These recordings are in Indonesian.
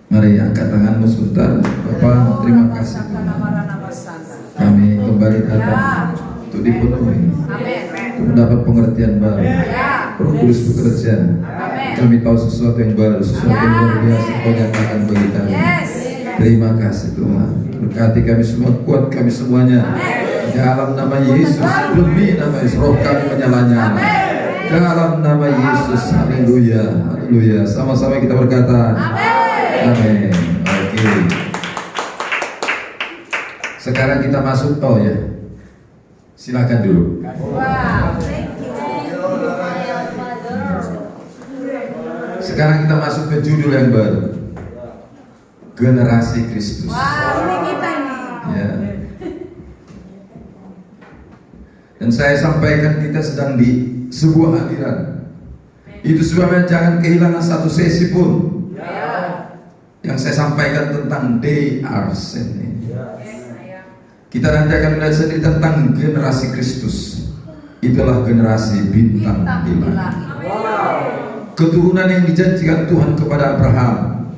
Mari angkat tanganmu sebentar. Bapak, terima kasih Tuhan. Kami kembali datang untuk dipenuhi, untuk mendapat pengertian baru. Roh Kudus bekerja. Kami tahu sesuatu yang baru, sesuatu yang luar biasa Kau nyatakan bagi kami. Terima kasih Tuhan. Berkati kami semua, kuat kami semuanya. Dalam nama Yesus, demi nama Yesus, roh kami menyala-nyala. Dalam nama Yesus, haleluya, haleluya. Sama-sama kita berkata, amin. Oke. Sekarang kita masuk, oh ya, silakan dulu. Sekarang kita masuk ke judul yang baru, generasi Kristus. Ya. Dan saya sampaikan kita sedang di sebuah aliran. Itu sebabnya jangan kehilangan satu sesi pun yang saya sampaikan tentang they are sending. Kita nanti akan melihat sendiri tentang generasi Kristus. Itulah generasi bintang di langit. Keturunan yang dijanjikan Tuhan kepada Abraham.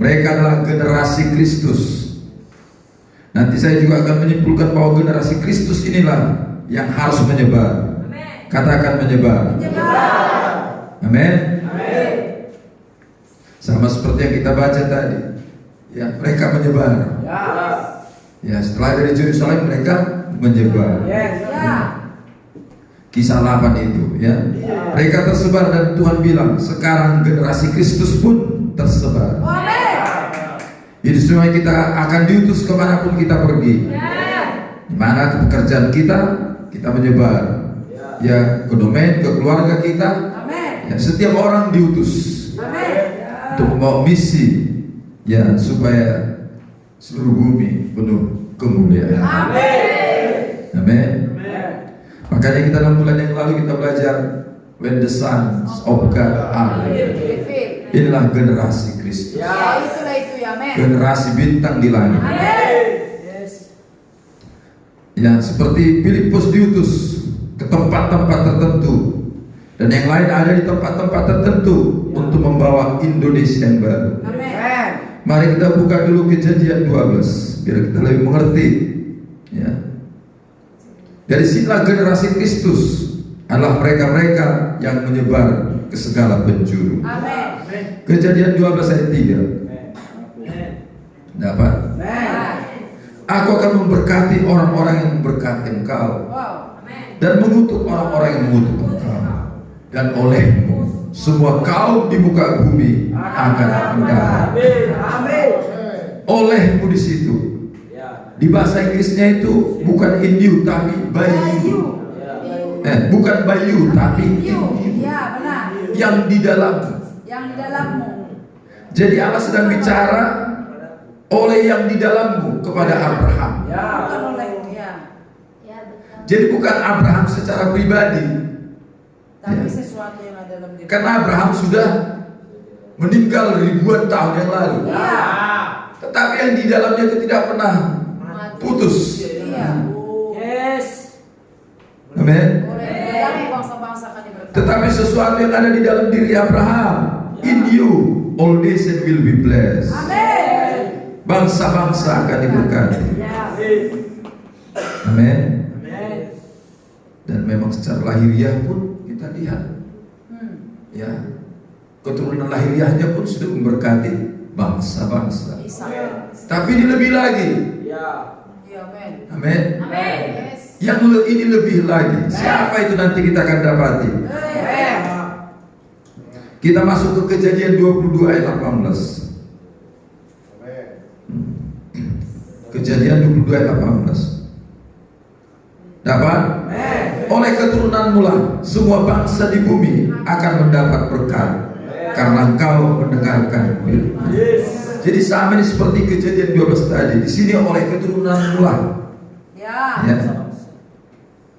Mereka adalah generasi Kristus. Nanti saya juga akan menyimpulkan bahwa generasi Kristus inilah yang harus menyebar. Katakan menyebar. Amin. Sama seperti yang kita baca tadi. Ya, mereka menyebar. Ya, setelah dari Yerusalem mereka menyebar. Kisah 8 itu, ya. Mereka tersebar dan Tuhan bilang, sekarang generasi Kristus pun tersebar. Itu semua kita akan diutus kemanapun kita pergi. Di mana pekerjaan kita menyebar. Ya, ke domain, ke keluarga kita. Ya, setiap orang diutus untuk membawa misi, ya, supaya seluruh bumi penuh kemuliaan. Amin. Makanya kita dalam bulan yang lalu kita belajar when the sons of God are revealed. Inilah generasi Kristus. Generasi bintang di langit. Ya, seperti Filipus diutus ke tempat-tempat tertentu dan yang lain ada di tempat-tempat tertentu untuk membawa Indonesia yang baru. Mari kita buka dulu Kejadian 12 biar kita lebih mengerti, ya. Dari sinilah generasi Kristus adalah mereka-mereka yang menyebar ke segala penjuru. Kejadian 12 ayat 3. Dapat? Aku akan memberkati orang-orang yang memberkati engkau dan mengutuk orang-orang yang mengutuk engkau, dan olehmu semua kaum di muka bumi akan mendapat. Olehmu di situ. Di bahasa Inggrisnya itu bukan in you tapi by you. Bukan by you tapi in you. Yang di dalammu. Jadi Allah sedang bicara oleh yang di dalammu kepada Abraham. Jadi bukan Abraham secara pribadi, tapi sesuatu yang ada dalam diri. Karena Abraham sudah meninggal ribuan tahun yang lalu. Tetapi yang di dalamnya itu tidak pernah putus. Amin. Tetapi sesuatu yang ada di dalam diri Abraham, in you all nations will be blessed. Bangsa-bangsa akan diberkati. Amin. Dan memang secara lahiriah pun kita lihat, ya, keturunan lahiriahnya pun sudah memberkati bangsa-bangsa. Tapi ini lebih lagi. Amin. Yang ini lebih lagi. Siapa itu nanti kita akan dapati. Kita masuk ke Kejadian 22 ayat 18. Kejadian 22 ayat 18. Dapat? Oleh keturunanmu lah semua bangsa di bumi akan mendapat berkat karena engkau mendengarkan firman. Jadi sama ini seperti Kejadian 12 tadi. Di sini oleh keturunanmu lah. Ya.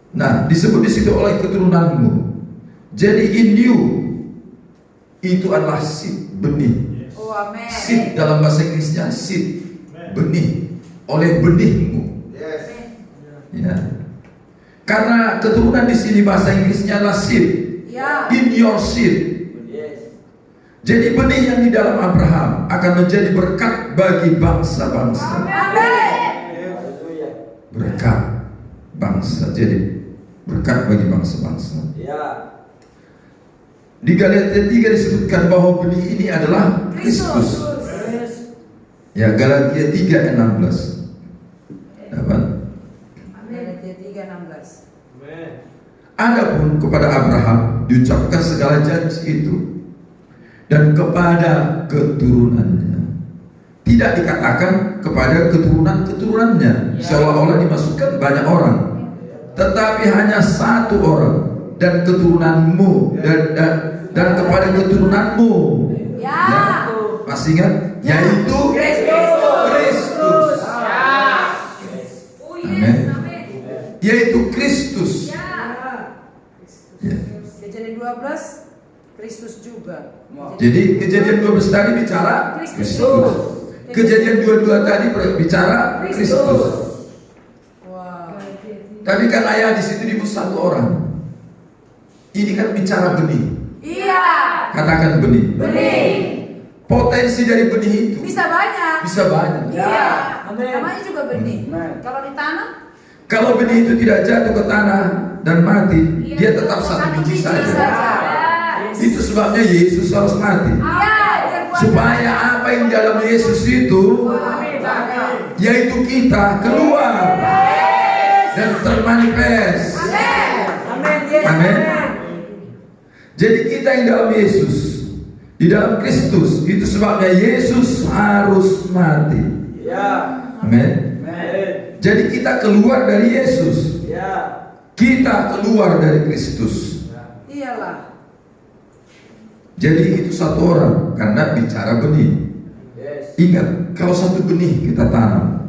Nah, disebut di situ oleh keturunanmu. Jadi in you itu adalah seed, benih. Seed dalam bahasa Inggrisnya seed, benih. Oleh benihmu. Ya. Karena keturunan di sini bahasa Inggrisnya adalah seed. In your seed. Jadi benih yang di dalam Abraham. akan menjadi berkat bagi bangsa-bangsa. Berkat bangsa, jadi berkat bagi bangsa-bangsa. Di Galatia 3 disebutkan bahwa benih ini adalah Kristus. Ya, Galatia 3 ayat 16. Dapat? Galatia 3:16. Adapun kepada Abraham diucapkan segala janji itu, dan kepada keturunannya. Tidak dikatakan kepada keturunan-keturunannya, seolah-olah dimasukkan banyak orang, tetapi hanya satu orang, dan keturunanmu dan kepada keturunanmu. Ya, masih ingat? Yaitu Kristus. Amin. Yaitu Kristus. Ya. Kejadian 12 Kristus juga. Jadi kejadian 12 tadi bicara Kristus. Kejadian 22 tadi bicara Kristus. Wow. Tapi kan ayah di situ disebut satu orang. Ini kan bicara benih. Iya. Katakan benih. Benih. Potensi dari benih itu Bisa banyak. bisa banyak. Iya. Namanya juga benih. Kalau ditanam, Kalau benih itu tidak jatuh ke tanah dan mati, dia tetap satu biji saja. Itu sebabnya Yesus harus mati. Supaya apa yang di dalam Yesus itu, yaitu kita, keluar dan termanifest. Amin. Jadi kita yang dalam Yesus, di dalam Kristus, itu sebabnya Yesus harus mati. Amin. Jadi kita keluar dari Yesus. Kita keluar dari Kristus. iyalah. Jadi itu satu orang, karena bicara benih. Ingat, kalau satu benih kita tanam,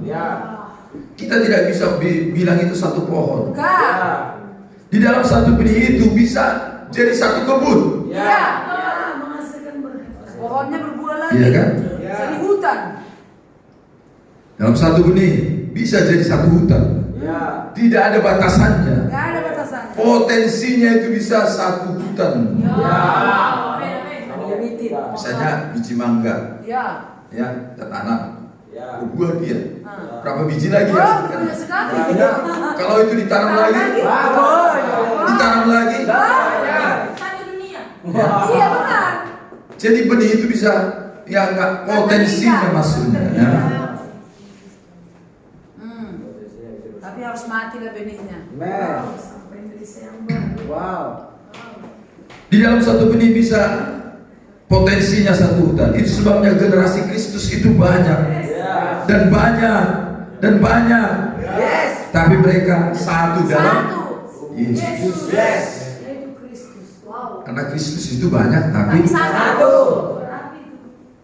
kita tidak bisa bilang itu satu pohon. Enggak. Di dalam satu benih itu bisa jadi satu kebun. Iya. Pohonnya berbuah lagi. Iya kan? Jadi hutan. Dalam satu benih bisa jadi satu hutan. Tidak ada batasannya. Enggak ada batasan. Potensinya itu bisa satu hutan. Misalnya biji mangga, Iya. ya kita tanam, berbuah dia. Berapa biji lagi Oh, ya? banyak sekali. Kalau itu ditanam lagi, ditanam lagi. Satu dunia. Iya benar. Jadi benih itu bisa, ya nggak potensinya maksudnya. Ya. Tapi harus mati lah benihnya. Di dalam satu benih bisa potensinya satu hutan. Itu sebabnya generasi Kristus itu banyak dan banyak dan banyak. Tapi mereka satu dalam Yesus. Karena Kristus itu banyak, tapi Satu.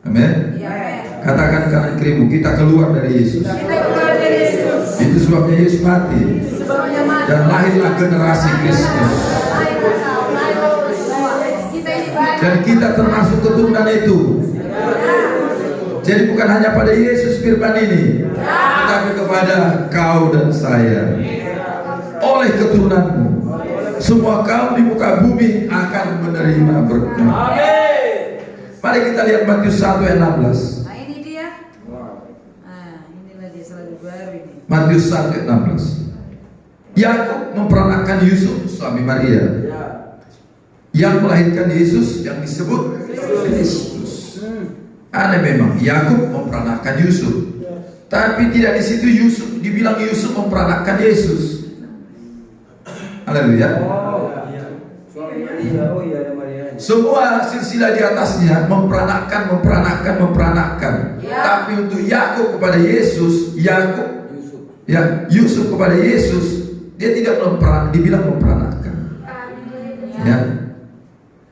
amin. Iya. Katakan kanan kirimu, kita keluar dari Yesus. Kita keluar dari Yesus. Itu sebabnya Yesus mati Sebelumnya mati. dan lahirlah generasi Kristus. Kita ini banyak. Dan kita termasuk keturunan itu. Jadi bukan hanya pada Yesus firman ini, tetapi kepada kau dan saya. Oleh keturunanmu, semua kaum di muka bumi akan menerima berkat. Mari kita lihat Matius 1 ayat 16. Nah ini dia. Nah inilah dia selalu baru ini. Matius 1 ayat 16. Yakub memperanakkan Yusuf suami Maria, yang melahirkan Yesus yang disebut Kristus. Aneh memang, Yakub memperanakkan Yusuf, tapi tidak di situ Yusuf dibilang Yusuf memperanakkan Yesus. Haleluya. Semua silsilah di atasnya memperanakkan. Tapi untuk Yakub kepada Yesus, Yusuf kepada Yesus, dia tidak dibilang memperanakkan. Ya.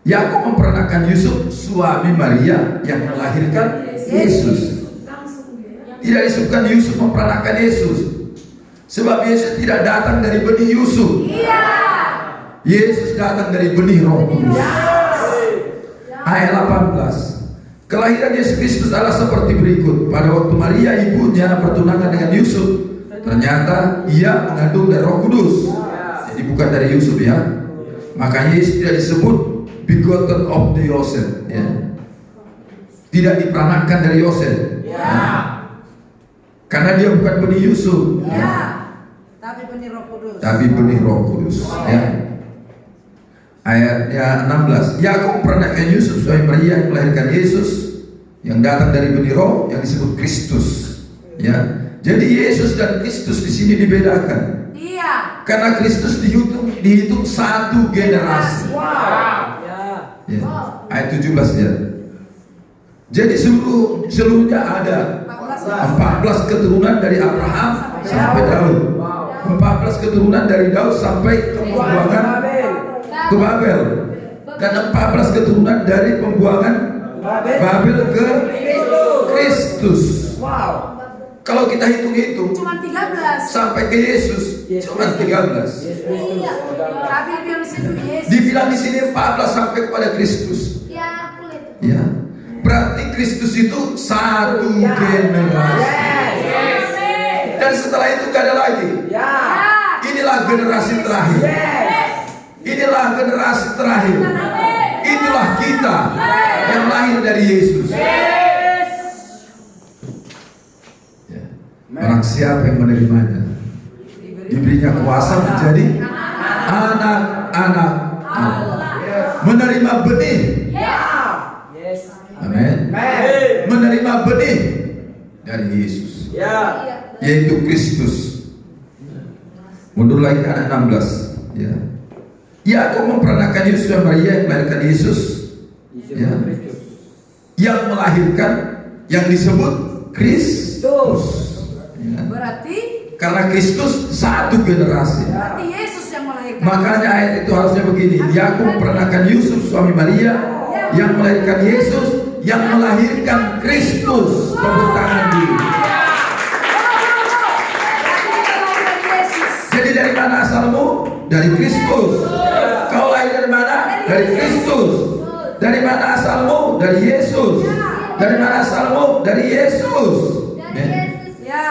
Yakub memperanakkan Yusuf suami Maria yang melahirkan Yesus. Tidak disebutkan Yusuf memperanakkan Yesus, sebab Yesus tidak datang dari benih Yusuf. Yesus datang dari benih Roh Kudus. Ayat 18. Kelahiran Yesus Kristus adalah seperti berikut. Pada waktu Maria ibunya bertunangan dengan Yusuf, ternyata ia mengandung dari Roh Kudus. Jadi bukan dari Yusuf ya. Makanya Yesus tidak disebut begotten of the Joseph, ya. tidak diperanakkan dari Yosef. Karena dia bukan benih Yusuf. Tapi benih Roh Kudus. Tapi benih Roh Kudus. Ya. Ayatnya 16. Yakub memperanakkan Yusuf suami Maria yang melahirkan Yesus, yang datang dari benih Roh yang disebut Kristus. Ya. Jadi Yesus dan Kristus di sini dibedakan. Iya. Karena Kristus dihitung satu generasi. Ya. Ayat 17 ya. Jadi seluruhnya ada 14 keturunan dari Abraham sampai Daud. 14 keturunan dari Daud sampai pembuangan ke Babel. Dan 14 keturunan dari pembuangan Babel ke Kristus. Kalau kita hitung-hitung Cuma 13. sampai ke Yesus cuma 13. Iya. Tapi dia di situ Yesus. Dibilang di sini 14 sampai kepada Kristus. Ya. Berarti Kristus itu satu generasi. Dan setelah itu gak ada lagi. Inilah generasi terakhir. Inilah generasi terakhir. Itulah kita yang lahir dari Yesus. Ya. Barang siapa yang menerimanya, diberinya kuasa menjadi anak-anak Allah. Menerima benih. Amin. Menerima benih dari Yesus, yaitu Kristus. Mundur lagi ayat 16. Ya. Yakub memperanakkan Yusuf dan Maria yang melahirkan Yesus, ya. Yang melahirkan yang disebut Kristus. Ya. Berarti Karena Kristus satu generasi. Yesus yang melahirkan. Makanya ayat itu harusnya begini. Yakub memperanakkan Yusuf suami Maria yang melahirkan Yesus, yang melahirkan Kristus. Tepuk tangan dulu. Jadi dari mana asalmu? Dari Kristus. Kau lahir dari mana? Dari Kristus. Dari mana asalmu? Dari Yesus. Dari mana asalmu? Dari Yesus. Ya.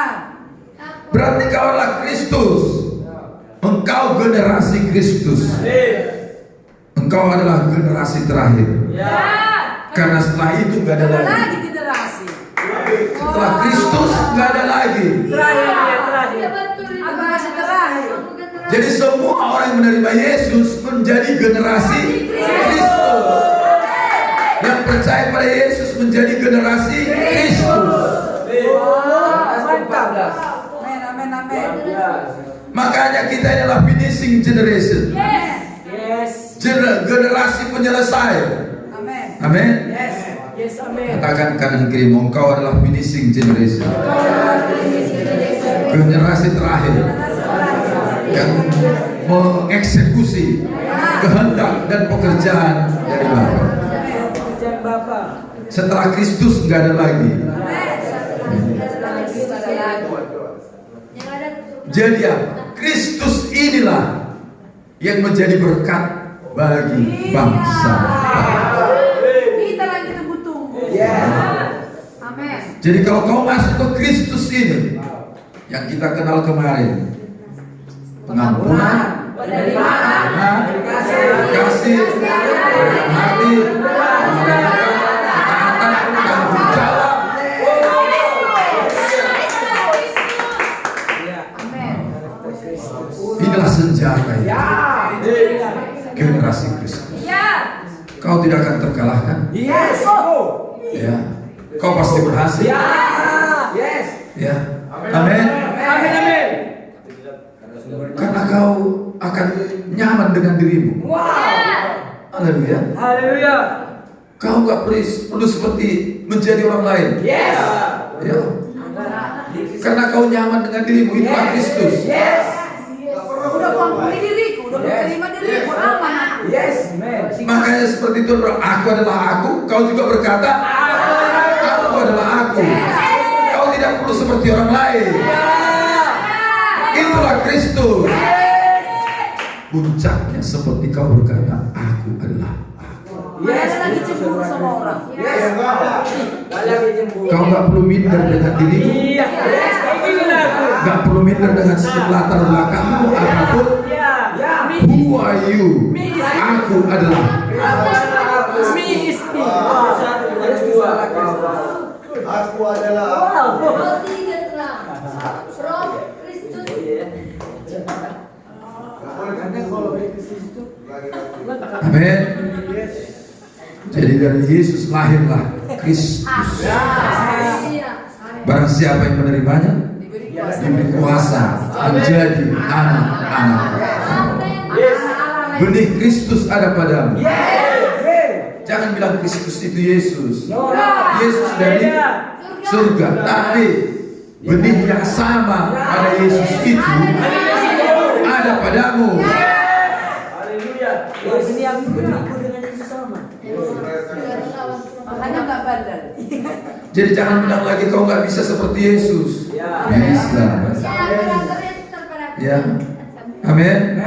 Berarti kau adalah Kristus. Engkau generasi Kristus. Engkau adalah generasi terakhir. Karena setelah itu gak ada lagi. Lagi generasi. Setelah Kristus gak ada lagi. Aku masih terakhir. Jadi semua orang yang menerima Yesus menjadi generasi Kristus. Yang percaya pada Yesus menjadi generasi Kristus. Amin. Makanya kita adalah finishing generation. Generasi penyelesai. Amin. Katakan kanan kiri, engkau adalah finishing generation. Generasi terakhir yang mengeksekusi kehendak dan pekerjaan dari Bapa. Setelah Kristus nggak ada lagi. Jadi ya, Kristus inilah yang menjadi berkat bagi bangsa. Kita lagi tunggu-tunggu. Amin. Jadi kalau kau masuk ke Kristus ini, yang kita kenal kemarin, pengampunan, penerimaan, kasih, hati, ketaatan, tanggung jawab. Inilah senjata itu. Generasi Kristus. Kau tidak akan terkalahkan. Ya. Kau pasti berhasil. Ya. Amin. Karena kau akan nyaman dengan dirimu. Haleluya. Kau gak perlu seperti menjadi orang lain. Ya. Karena kau nyaman dengan dirimu, itulah Kristus. Udah mengampuni diriku, udah menerima diriku, aman. Makanya seperti itu, aku adalah aku. Kau juga berkata, aku adalah aku. Kau tidak perlu seperti orang lain. Itulah Kristus. Puncaknya seperti kau berkata, aku adalah aku. Ada lagi cemburu sama orang. Kau gak perlu minder dengan dirimu. Gak perlu minder dengan latar belakangmu apapun. Who are you? Aku adalah Me is me. Aku adalah Roti dan terang from Kristus. Amin. Jadi dari Yesus lahirlah Kristus. Iya. Barang siapa yang menerimanya, diberi kuasa menjadi anak-anak. Amin. Benih Kristus ada padamu. Jangan bilang Kristus itu Yesus. Yesus dari surga, tapi benih yang sama pada Yesus itu ada padamu. Makanya nggak bandel. Jadi jangan bilang lagi kau nggak bisa seperti Yesus. Bisa. Ya. Amin.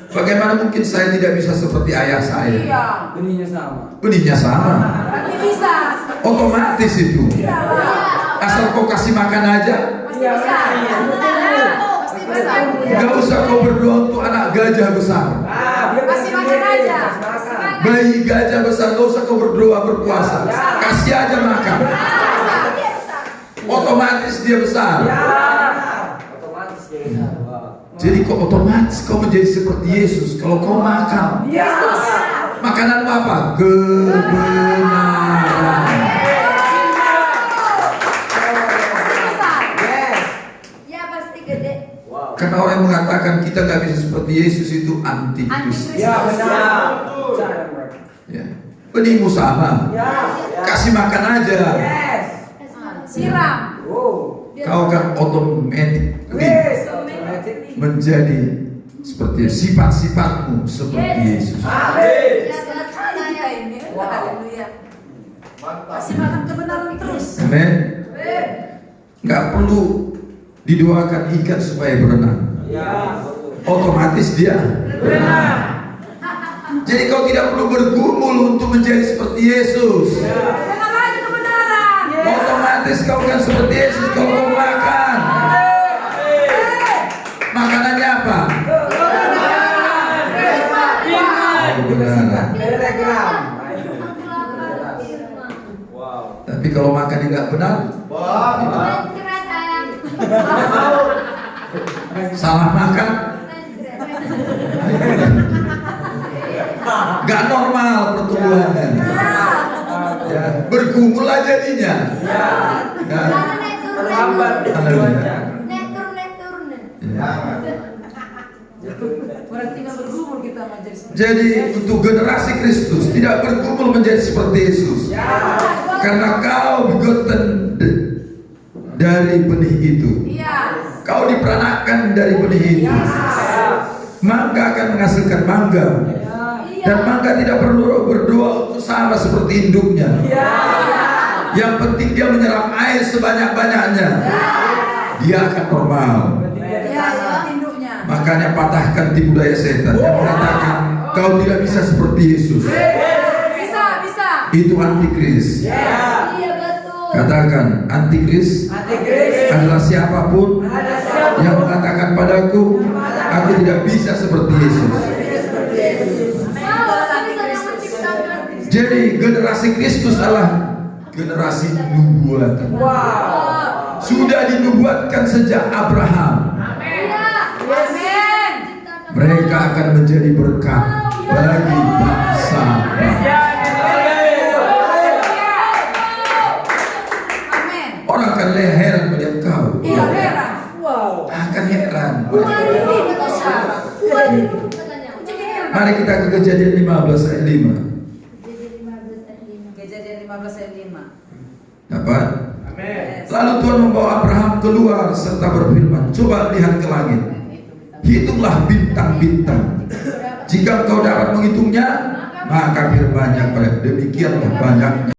Bagaimana mungkin saya tidak bisa seperti ayah saya? Iya. Benihnya sama. Benihnya sama. Tapi bisa. Otomatis itu. Iya. Asal kau kasih makan aja. Pasti bisa. Pasti bisa. Gak usah kau berdoa untuk anak gajah besar. Kasih makan aja. Bayi gajah besar, gak usah kau berdoa berpuasa. Kasih aja makan. Otomatis dia besar. Otomatis dia. Jadi kau otomatis kau menjadi seperti Yesus. Kalau kau makan, makananmu apa? Kebenaran. Ya pasti gede. Karena orang yang mengatakan kita nggak bisa seperti Yesus itu antikristus. Ya benar. Ya. Benihmu sama. Kasih makan aja. Siram. Kau akan otomatis menjadi seperti sifat-sifatmu seperti Yesus. Kita ini. Haleluya. Kasih makan kebenaran terus. Amin. Nggak perlu didoakan ikan supaya berenang. Otomatis dia berenang. Jadi kau tidak perlu bergumul untuk menjadi seperti Yesus. Dengar aja kebenaran. Otomatis kau akan seperti Yesus kalau kau makan. Makanannya apa? Kebenaran. Tapi kalau makan yang nggak benar, salah makan, nggak normal pertumbuhannya. Ya, bergumul aja jadinya. Ya. Haleluya. Ya. Berarti nggak bergumul kita menjadi seperti. Jadi untuk generasi Kristus tidak bergumul menjadi seperti Yesus. Karena kau begotten dari benih itu. Iya. Kau diperanakkan dari benih itu. Mangga akan menghasilkan mangga. Dan mangga tidak perlu berdoa untuk sama seperti induknya. Yang penting dia menyerap air sebanyak-banyaknya. Dia akan normal. Ya, seperti induknya. Makanya patahkan tipu daya setan yang mengatakan kau tidak bisa seperti Yesus. Bisa. Itu antikris. Iya betul. Katakan antikris adalah siapapun yang mengatakan padaku aku tidak bisa seperti Yesus. Jadi generasi Kristus adalah generasi nubuatan. Sudah dinubuatkan sejak Abraham. Amin. Mereka akan menjadi berkat bagi bangsa. Amin. Orang akan heran melihat kau. Iya, heran. Akan heran. Katanya. Mari kita ke Kejadian 15 ayat 5. Kejadian 15 ayat 5. Dapat? Lalu Tuhan membawa Abraham keluar serta berfirman, coba lihat ke langit, hitunglah bintang-bintang. Jika engkau dapat menghitungnya, maka berbanyak pada demikianlah banyaknya.